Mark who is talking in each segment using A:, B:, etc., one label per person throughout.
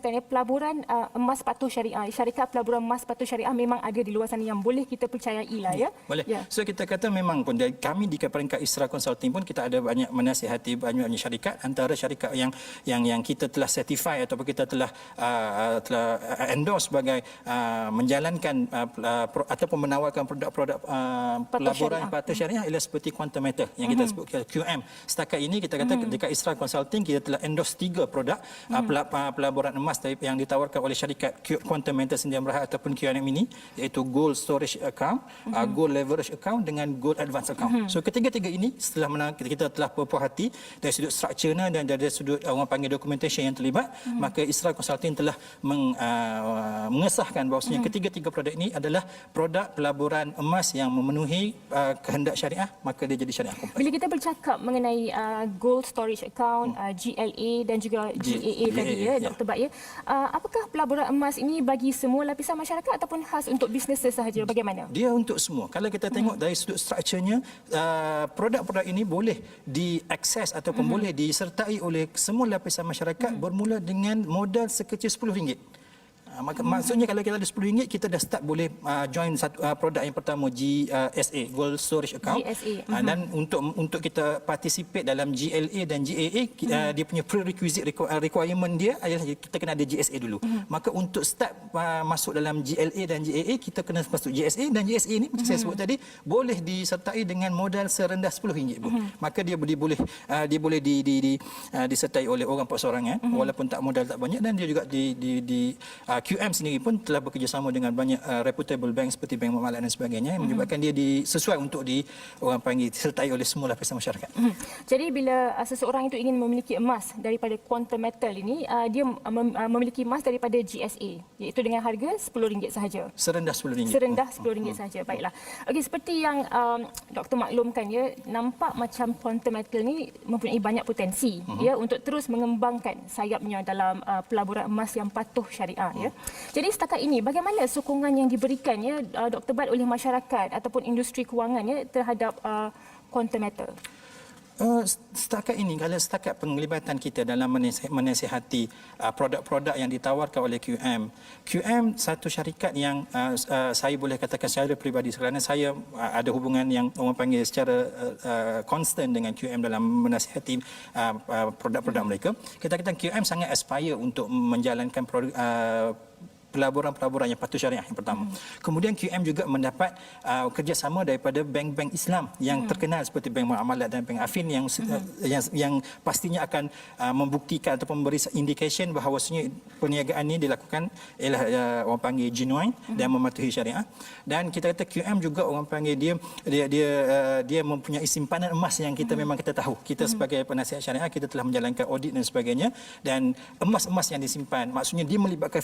A: katakan ya, pelaburan emas patuh syariah, syarikat pelaburan emas patuh syariah memang ada di luar sana yang boleh kita percayai lah ya.
B: Boleh. So kita kata memang pun kami di peringkat Isra Consulting pun kita ada banyak menasihati banyak syarikat, antara syarikat yang kita telah certify ataupun kita telah endorse sebagai menjalankan ataupun menawarkan produk-produk pelaburan patuh syariah ialah seperti Quantum Matter yang kita sebut QM. Setakat ini kita kata dekat Isra Consulting kita telah endorse 3 produk pelaburan emas yang ditawarkan oleh syarikat Quantum Matter Sdn Bhd ataupun QM ini, iaitu Gold Storage Account, Gold Leverage Account dengan Gold Advance Account. So ketiga-tiga ini setelah kita telah berpuas hati dari sudut strukturnya dan dari sudut orang panggil documentation yang terlibat, maka Isra Consulting telah mengesahkan bahawasanya ketiga-tiga produk ini adalah produk pelaburan emas yang memenuhi kehendak syariah, maka dia jadi syariah kompas.
A: Bila kita bercakap mengenai Gold Storage Account, GLA dan juga GAA tadi ya, Dr. Bat ya, apakah pelaburan emas ini bagi semua lapisan masyarakat ataupun khas untuk bisnes sahaja? Bagaimana?
B: Dia untuk semua. Kalau kita tengok dari sudut strukturnya, produk-produk ini boleh diakses ataupun boleh disertai oleh semua lapisan masyarakat bermula dengan modal sekecil RM10. Maksudnya kalau kita ada RM10, kita dah start boleh join satu produk yang pertama, GSA, Gold Storage Account. Dan untuk kita participate dalam GLA dan GAA, dia punya prerequisite requirement dia adalah kita kena ada GSA dulu. Maka untuk start masuk dalam GLA dan GAA, kita kena masuk GSA, dan GSA ini macam saya sebut tadi boleh disertai dengan modal serendah RM10 pun. Maka dia boleh disertai oleh orang perseorangan walaupun modal tak banyak, dan dia juga QM sendiri pun telah bekerjasama dengan banyak reputable bank seperti Bank Muamalat dan sebagainya yang menyebabkan dia sesuai untuk orang panggil disertai oleh semua lapisan masyarakat.
A: Jadi bila seseorang itu ingin memiliki emas daripada Quantum Metal ini, dia memiliki emas daripada GSA, iaitu dengan harga RM10 sahaja.
B: Serendah RM10.
A: Serendah RM10 sahaja. Baiklah. Okey, seperti yang Doktor maklumkan ya, nampak macam Quantum Metal ni mempunyai banyak potensi ya untuk terus mengembangkan sayapnya dalam pelaburan emas yang patuh syariah ya. Jadi setakat ini bagaimana sokongan yang diberikan ya Dr. Bat oleh masyarakat ataupun industri kewangan ya terhadap Quantum Metal?
B: Setakat ini, kalau setakat penglibatan kita dalam menasihati produk-produk yang ditawarkan oleh QM satu syarikat yang saya boleh katakan secara peribadi, kerana saya ada hubungan yang orang panggil secara konstan dengan QM dalam menasihati produk-produk mereka. Kita kata QM sangat aspire untuk menjalankan pelaburan-pelaburan yang patuh syariah yang pertama. Kemudian QM juga mendapat kerjasama daripada bank-bank Islam yang terkenal seperti Bank Muamalat dan Bank Affin yang pastinya akan membuktikan atau memberi indication bahawasanya perniagaan ini dilakukan ialah orang panggil genuine dan mematuhi syariah. Dan kita kata QM juga orang panggil dia mempunyai simpanan emas yang kita memang kita tahu. Kita sebagai penasihat syariah kita telah menjalankan audit dan sebagainya, dan emas-emas yang disimpan maksudnya dia melibatkan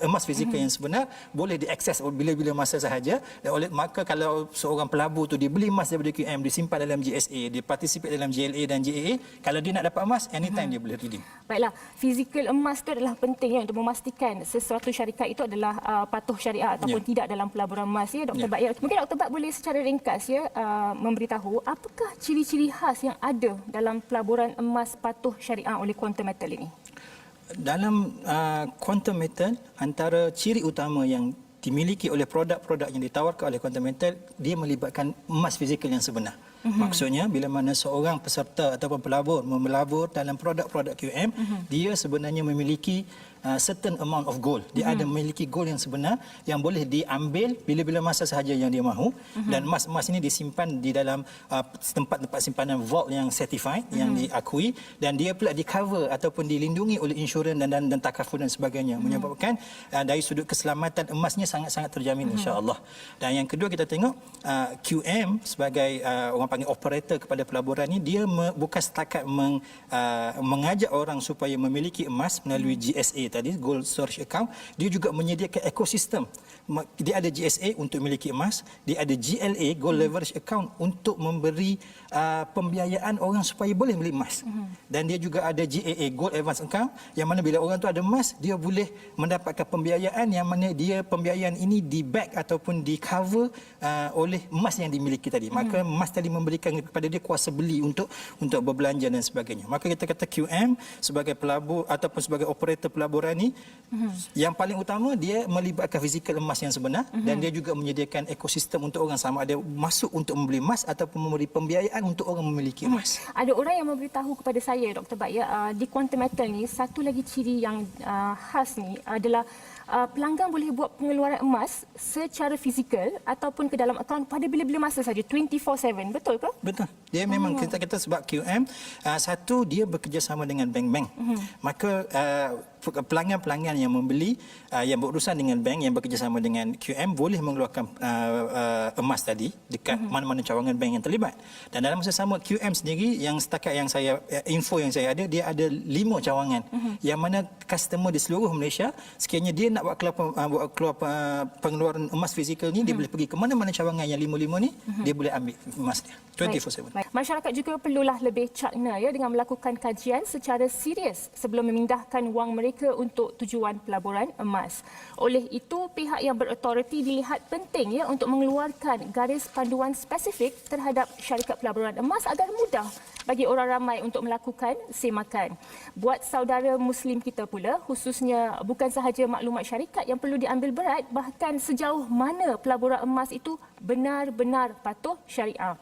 B: emas fizikal yang sebenar boleh diakses bila-bila masa sahaja. Dan maka kalau seorang pelabur tu dia beli emas daripada QM, disimpan dalam GSA, dia participate dalam GLA dan GAA, kalau dia nak dapat emas anytime dia boleh redeem.
A: Baiklah, fizikal emas tu adalah penting ya untuk memastikan sesuatu syarikat itu adalah patuh syariah ataupun tidak dalam pelaburan emas ya Dr. Bat ya. Mungkin Dr. Bat boleh secara ringkas ya memberitahu apakah ciri-ciri khas yang ada dalam pelaburan emas patuh syariah oleh Quantum Metal ini?
B: Dalam Quantum Metal, antara ciri utama yang dimiliki oleh produk-produk yang ditawarkan oleh Quantum Metal, dia melibatkan emas fizikal yang sebenar. Maksudnya bila mana seorang peserta ataupun pelabur melabur dalam produk-produk QM, dia sebenarnya memiliki certain amount of gold. Dia ada memiliki gold yang sebenar yang boleh diambil bila-bila masa sahaja yang dia mahu, dan emas-emas ini disimpan di dalam tempat-tempat simpanan vault yang certified, yang diakui, dan dia pula di cover ataupun dilindungi oleh insurans dan takaful dan sebagainya, menyebabkan dari sudut keselamatan emasnya sangat-sangat terjamin insya-Allah. Dan yang kedua kita tengok QM sebagai orang panggil operator kepada pelaburan ini, dia bukan setakat mengajak orang supaya memiliki emas melalui GSA tadi, Gold Storage Account, dia juga menyediakan ekosistem. Dia ada GSA untuk memiliki emas, dia ada GLA, Gold Leverage Account, untuk memberi pembiayaan orang supaya boleh beli emas. Dan dia juga ada GAA, Gold Advance Account, yang mana bila orang tu ada emas, dia boleh mendapatkan pembiayaan yang mana pembiayaan ini di-back ataupun di-cover oleh emas yang dimiliki tadi. Maka emas tadi memberikan kepada dia kuasa beli untuk berbelanja dan sebagainya. Maka kita kata QM sebagai pelabur ataupun sebagai operator pelabur pelaburan ni yang paling utama dia melibatkan fizikal emas yang sebenar dan dia juga menyediakan ekosistem untuk orang sama ada masuk untuk membeli emas ataupun memberi pembiayaan untuk orang memiliki emas.
A: Ada orang yang memberitahu kepada saya, Dr. Bat, di quantum metal ni satu lagi ciri yang khas ni adalah pelanggan boleh buat pengeluaran emas secara fizikal ataupun ke dalam akaun pada bila-bila masa saja, 24/7. Betul ke?
B: Betul. Dia memang kita sebab QM, satu dia bekerjasama dengan bank-bank. Maka pelanggan-pelanggan yang membeli yang berurusan dengan bank yang bekerjasama dengan QM boleh mengeluarkan emas tadi dekat mana-mana cawangan bank yang terlibat. Dan dalam masa sama QM sendiri yang setakat yang saya info yang saya ada, dia ada 5 cawangan yang mana customer di seluruh Malaysia sekiranya dia nak buat keluar pengeluaran emas fizikal ni, dia boleh pergi ke mana-mana cawangan yang 5 ni, dia boleh ambil emas dia 24/7.
A: Baik. Masyarakat juga perlulah lebih cakna dengan melakukan kajian secara serius sebelum memindahkan wang mereka untuk tujuan pelaburan emas. Oleh itu, pihak yang berautoriti dilihat penting untuk mengeluarkan garis panduan spesifik terhadap syarikat pelaburan emas agar mudah bagi orang ramai untuk melakukan semakan. Buat saudara Muslim kita pula, khususnya bukan sahaja maklumat syarikat yang perlu diambil berat, bahkan sejauh mana pelaburan emas itu benar-benar patuh syariah.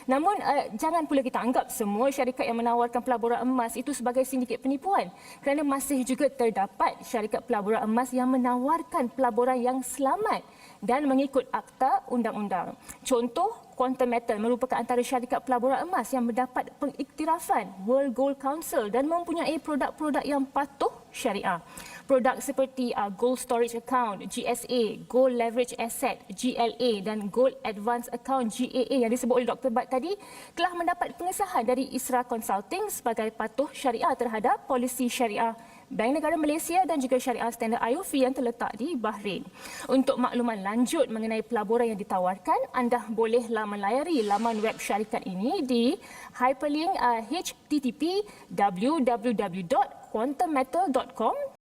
A: Namun, jangan pula kita anggap semua syarikat yang menawarkan pelaburan emas itu sebagai sindiket penipuan, kerana masih juga terdapat syarikat pelaburan emas yang menawarkan pelaburan yang selamat dan mengikut akta undang-undang. Contoh, Quantum Metal merupakan antara syarikat pelaburan emas yang mendapat pengiktirafan World Gold Council dan mempunyai produk-produk yang patuh syariah. Produk seperti Gold Storage Account, GSA, Gold Leverage Asset, GLA dan Gold Advance Account, GAA yang disebut oleh Dr. Bat tadi telah mendapat pengesahan dari ISRA Consulting sebagai patuh syariah terhadap polisi syariah Bank Negara Malaysia dan juga syariah standard IOF yang terletak di Bahrain. Untuk makluman lanjut mengenai pelaburan yang ditawarkan, anda bolehlah melayari laman web syarikat ini di hyperlink http www.quantummetal.com